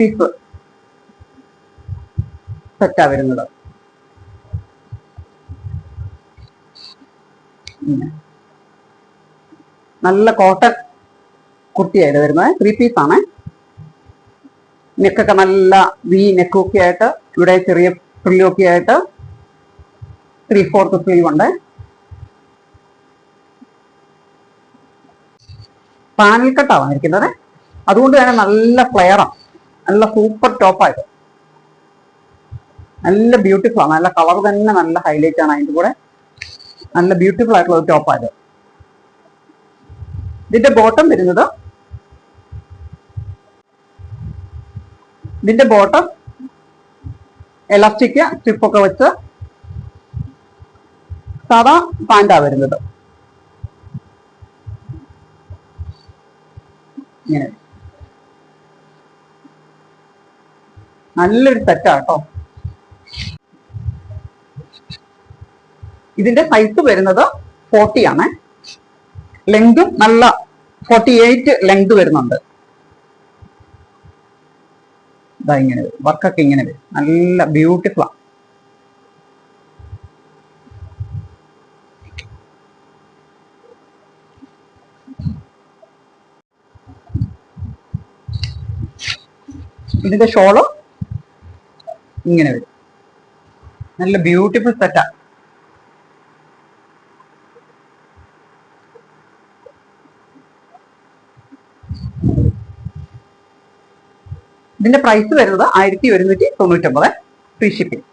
Piece സെറ്റാ വരുന്നത്. നല്ല കോട്ടൺ കുർത്തിയായിട്ട് വരുന്നത്. 3 പീസാണ്. നെക്കൊക്കെ നല്ല വി നെക്കൊക്കെ ആയിട്ട്, ഇവിടെ ചെറിയ ഫ്രില്ലൊക്കെ ആയിട്ട് 3/4 സ്ലീവ് ഉണ്ട്. പാനൽ കട്ടാണ് വന്നിരിക്കുന്നത്. അതുകൊണ്ട് തന്നെ നല്ല ഫ്ലെയറാണ്. നല്ല സൂപ്പർ ടോപ്പായിട്ട് നല്ല ബ്യൂട്ടിഫുൾ ആണ്. നല്ല കളർ തന്നെ നല്ല ഹൈലൈറ്റ് ആണ്. അതിൻ്റെ കൂടെ നല്ല ബ്യൂട്ടിഫുൾ ആയിട്ടുള്ള ഒരു ടോപ്പായത്. ഇതിന്റെ ബോട്ടം വരുന്നത്, ഇതിന്റെ ബോട്ടം എലാസ്റ്റിക് സ്ട്രിപ്പൊക്കെ വെച്ച് സാധാ പാൻറ്റാ വരുന്നത്. ഇങ്ങനെ നല്ലൊരു സെറ്റാ കേട്ടോ. ഇതിന്റെ സൈസ് വരുന്നത് 40 ആണ്. ലെങ്തും നല്ല 48 ലെങ്ത് വരുന്നുണ്ട്. ഇതാ ഇങ്ങനെ വരും, വർക്കൊക്കെ ഇങ്ങനെ വരും. നല്ല ബ്യൂട്ടിഫുൾ ആണ്. ഇതിന്റെ ഷോള് ഇങ്ങനെ വരും. നല്ല ബ്യൂട്ടിഫുൾ സെറ്റാ. ഇതിന്റെ പ്രൈസ് വരുന്നത് 1199 ഫ്രീ ഷിപ്പിംഗ്.